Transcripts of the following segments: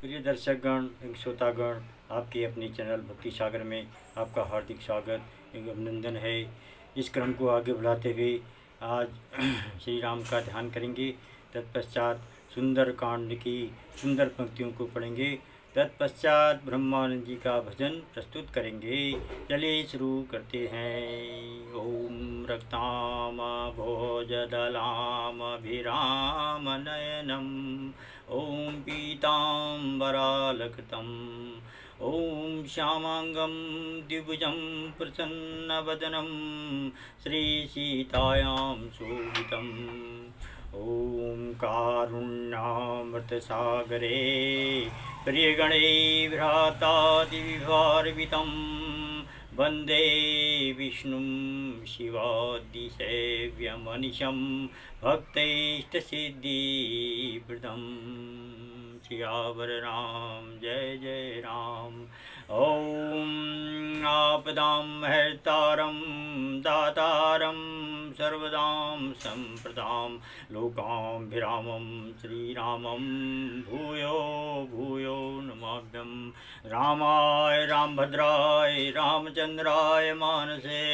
प्रिय दर्शकगण एवं श्रोतागण, आपके अपने चैनल भक्ति सागर में आपका हार्दिक स्वागत एवं अभिनंदन है। इस क्रम को आगे बढ़ाते हुए आज श्री राम का ध्यान करेंगे। तत्पश्चात सुंदर कांड की सुंदर पंक्तियों को पढ़ेंगे। तत्पश्चात ब्रह्मानंद जी का भजन प्रस्तुत करेंगे। चलिए शुरू करते हैं। ओम रक्ताम भोजदलाम अभिराम नयनम ओम पीताम्बरालकृतं ओम श्यामांगं द्विभुजं प्रसन्नवदनं श्रीसीतायां शोभितम् ओम कारुण्यामृतसागरे प्रियगणे भ्रातादिविभार्वितं वन्दे विष्णुं शिवादिसेव्यमनिशं भक्तैष्टसिद्धिप्रदम्। सियावर राम जय जय राम। ओम आपदां हर्तारं दातारं सर्वदां सम्प्रदां लोकाभिरामं श्रीरामं भूयो भूयो नमाम्यहं। रामाय रामभद्राय रामचंद्राय मानसे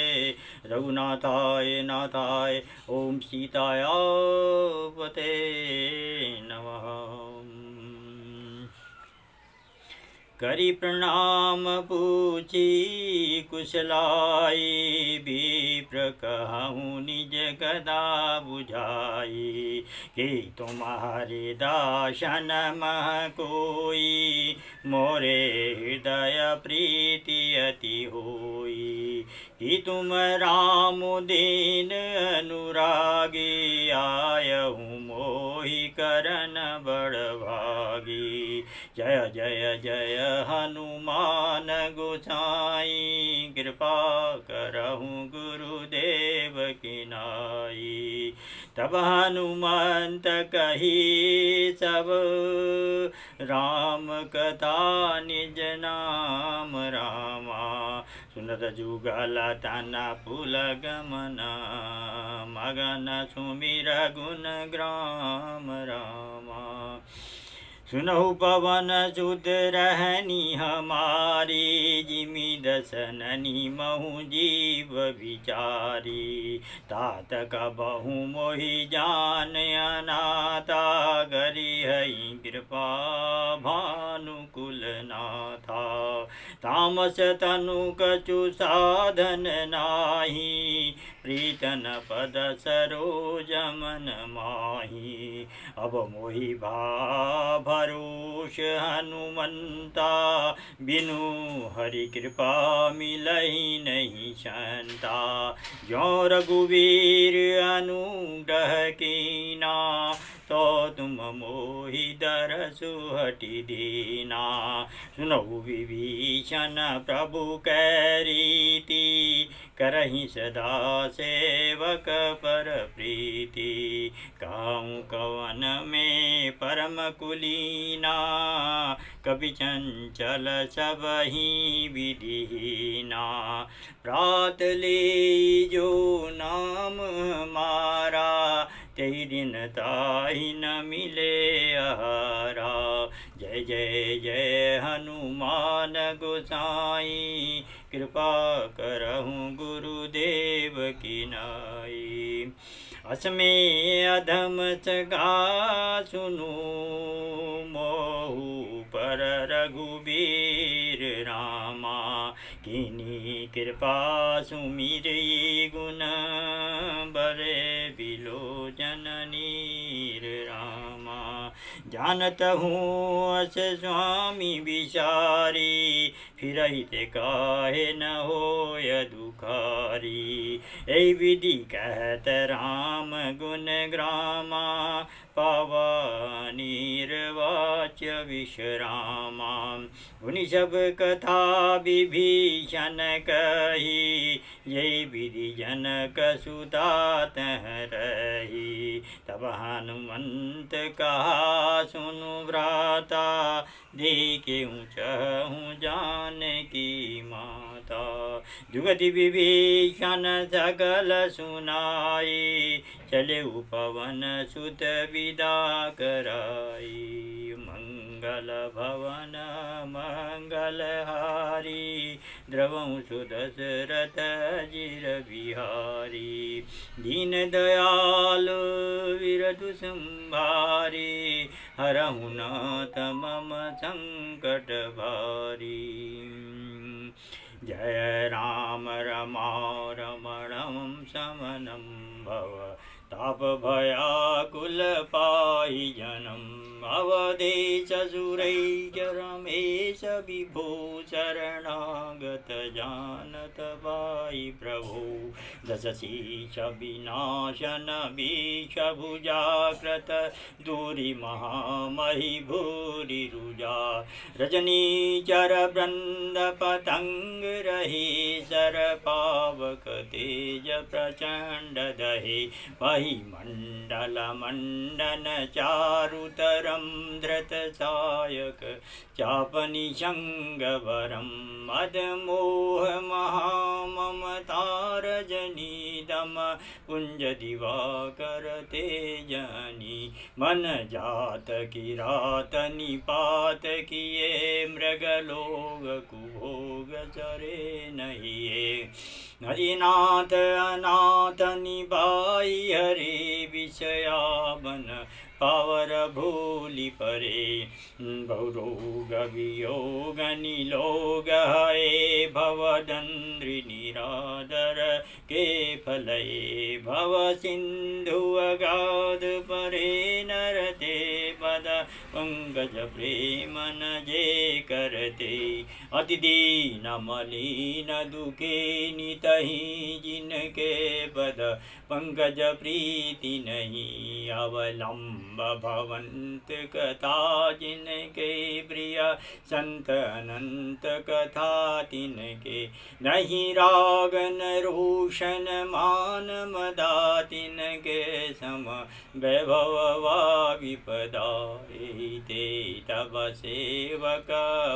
रघुनाथाय नाथाय ओम सीताय पते नमः। करि प्रणाम पूछी कुशलाई विप्र कहूँ निज गदा बुझाई कि तुम्हारे दासन मह कोई मोरे हृदय प्रीति अति होई कि तुम राम दीन अनुरागी आयहूँ मोहि करन बड़भागी। जय जय जय हनुमान गोसाई कृपा करहूँ गुरुदेव की नाई। तब हनुमंत कही सब राम कथा निज नाम रामा सुनत जुगल तना पुलगमना मगन सुमिर गुण ग्राम रामा। सुनहु पवन सुत रहनी हमारी जिमि दसननि महु जीव विचारी। तात कबहु मोहि जान अनाथा गरि हई कृपा भानुकुल नाथा। तामस तनु कछु साधन नाही प्रीतन पद सरोज मन माही। अब मोहि भरोष हनुमंता बिनु हरि कृपा मिलहि नहीं शंता। जो रघुवीर अनुग्रह कीना तो तुम मोहि दरसु हटि दीना। सुनहु विभीषण प्रभु कै रीति करहि सदा सेवक पर प्रीति। कहूँ कवन में परम कुलीना कवि चंचल सबहि विधिहीना। प्रात ले जो नाम हमारा तेहि दिन ताहि न मिले आहारा। जय जय जय हनुमान गोसाई कृपा करहूँ गुरुदेव की नाई। असमे अधम सगा सुनु मोहु पर रघुबीर रामा। किन्ही कृपा सुमिरि गुण बरे बिलोचन नीर रामा। जानत हूँ अस स्वामी विचारी फिरहि ते काहे न होय दुखारी। ऐ विधि कहत राम गुण ग्रामा पावा निर्वाच्य विश्रामा। मुनि सब कथा विभीषण कही यही विधि जनक सुता तह रही। तब हनुमंत कहा सुनु भ्राता देखे ऊँचहूँ जानकी माता। जुगति विभीषण सकल सुनाई चले पवन सुत विदा कराई। मंगल मंगल भवन मंगलहारी द्रवंसु दशरथ जिर बिहारी दीन दयालु विरधु संभारी हरहु नाथ मम संकट भारी। जय राम रमणं शमनं भव ताप भयाकुल पाहि जनम् अवधेश सुरैर्य रमेश विभो शरणागत जानत पाहि प्रभो दश शीश विनाशन भीष भुजाकृत दूरी महामहि भूरि रुजा रजनीचर वृंद पतंग रही सर पावक तेज प्रचंड दहे वही मंडल मंडन चारुतरम धृत सायक चापनिशंगवरम मदमोह महाममतारजनीदम कुंज दिवाकर तेजनी मन जात किरात निपात किए मृगलोक कुभोग चरे नहीं हरिनाथ अनाथ निभाई हरे विषयावन पावर भूलि परे बहुरोग वियोग निलोग हये भवदंद्रि निरादर के फलये भव सिंधु अगाध परे नरते पद पंकज प्रेम न जे करते अति दीन मलिन दुखे नितहि जिनके पद पंकज प्रीति नहीं अवलंब भवंत कथा जिनके प्रिय संत अनंत कथा तिनके नहीं राग न रोशन मान मदा तिनके सम वैभव वा विपदा ते तब सेवक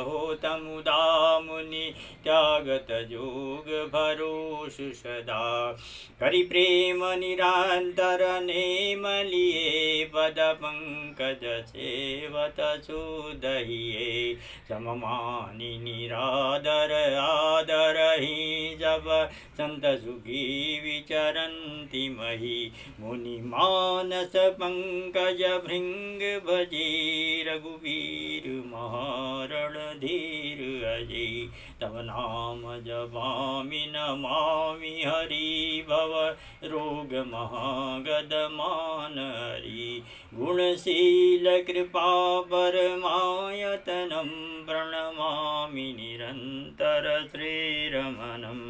हो तमुदा मुनि त्यागत जोग भरोस सदा करि प्रेम निरंतर नेम लिए पद पंकज सेवत सुदहिए सममानि निरादर आदर ही जब संत सुखी विचरन्ति मही मुनि मानस पंकज भृंग भजे रघुवीर महारण धीर अजय तब नाम जपामि नमामि हरि भव रोग महागद मान हरि गुणशील कृपा परमायतनं प्रणमामि निरंतर श्रीरमणं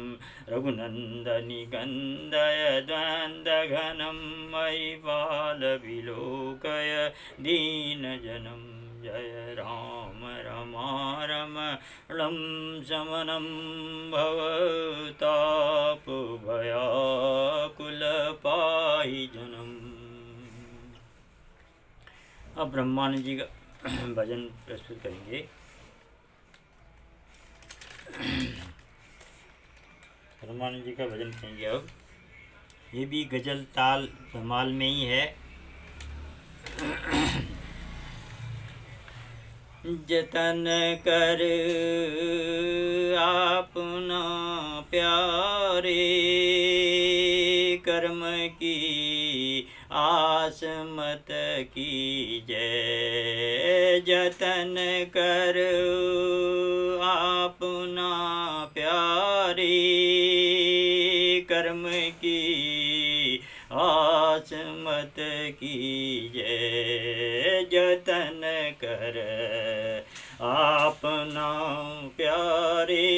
रघुनंदनि गंधय द्वन्द्वघनं महिपाल विलोकय दीनजनं जय राम रमणं शमनं भवतापभयाकुल पाहि जनम्। अब ब्रह्मानंद जी का भजन प्रस्तुत करेंगे। ब्रह्मानंद जी का भजन करेंगे। अब ये भी गजल ताल धमाल में ही है। जतन कर आपना प्यारे कर्म की आस मत कीजय जतन कर आपना प्यारे कर्म की आस मत कीजय जतन कर आपना प्यारे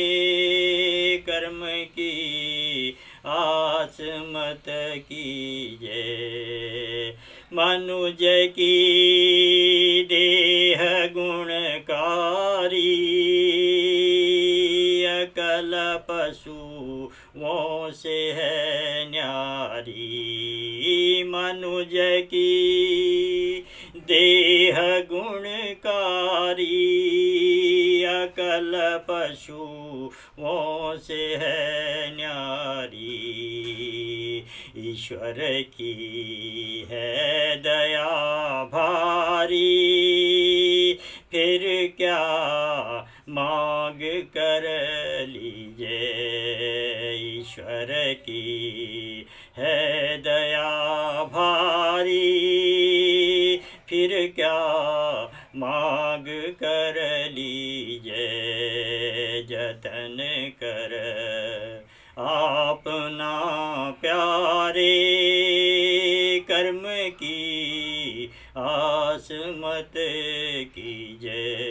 कर्म की आस मत कीजय मनुज की देह गुणकारी अकल पशुओं से है न्यारी मनुज की देह गुणकारी अकल पशुओं से है न्यारी ईश्वर की है दया भारी फिर क्या मांग कर लीजिए, ईश्वर की है दया भारी। फिर क्या मांग कर लीजिए, जतन कर अपना प्यारे, कर्म की आस मत कीजिए।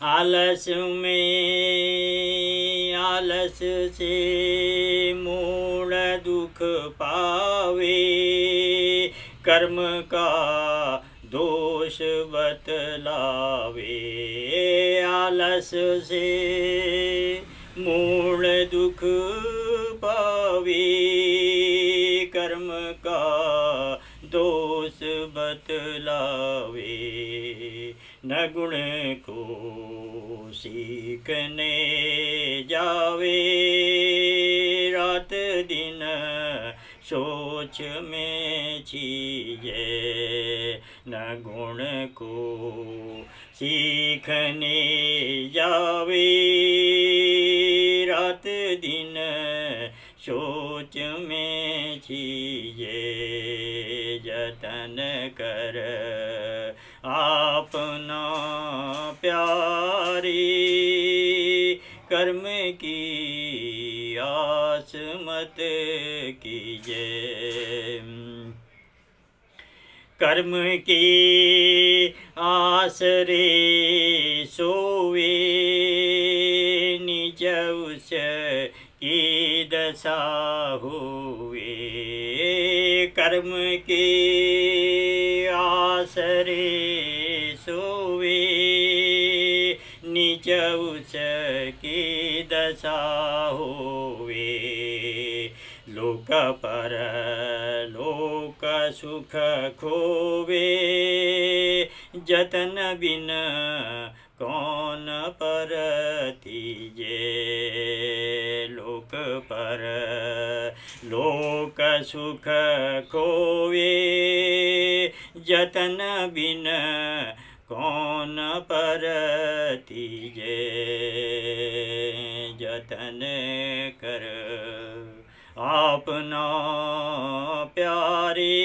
आलस से मूढ़ दुख पावे, कर्म का दोष बतलावे। आलस से मूढ़ दुख पावे, कर्म का दोष बतलावे। न गुण को सीखने जावे, रात दिन सोच में छीजे। न गुण को सीखने जावे, रात दिन सोच में छीजे। जतन कर अपना प्यारे, कर्म की आस मत कीजिए। कर्म की आसरे सोवे, निज उस की दशा हुए। कर्म के आसरे सोवे, नीच उस की दशा होवे। लोक पर लोक सुख खोवे, जतन बिन कौन पर तीजे। लोक पर लोक सुख खोवे, जतन बिन कौन पर तीजे। जतन कर अपना प्यारे,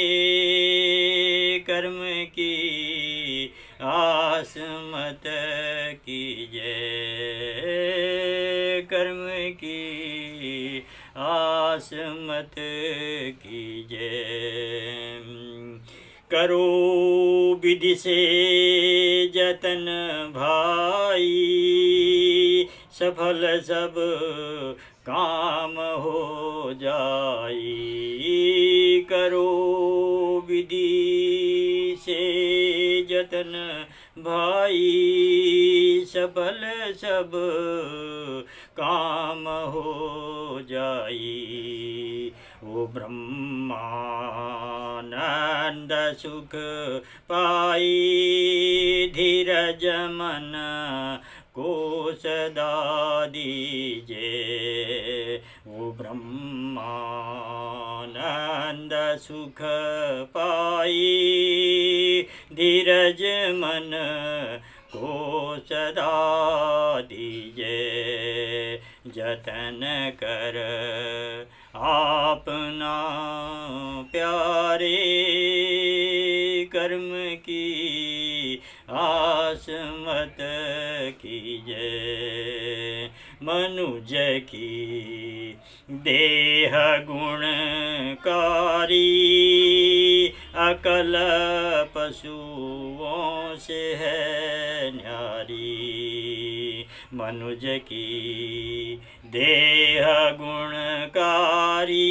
कर्म की आस मत कीजिए। कर्म की आस मत कीजिए। करो विधि से जतन भाई, सफल सब काम हो जाई। करो विधि से जतन भाई, सफल सब काम हो जाई। ओ ब्रह्मानंद सुख पाई, धीरज मन को सदा दीजे। ओ ब्रह्मानंद सुख पाई, धीरज मन को सदा दीजे। जतन कर अपना प्यारे, कर्म की आस मत कीजिए। मनुज की देह गुणकारी, अकल पशुओं से है न्यारी। मनुज की देह गुणकारी,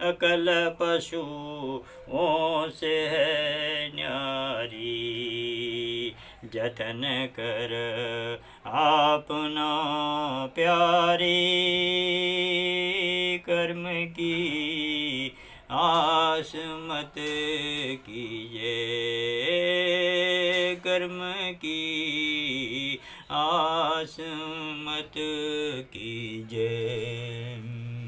अकल पशुओं से है न्यारी। जतन कर अपना प्यारे, कर्म की आस मत कीजिए। कर्म की आस मत कीजिए।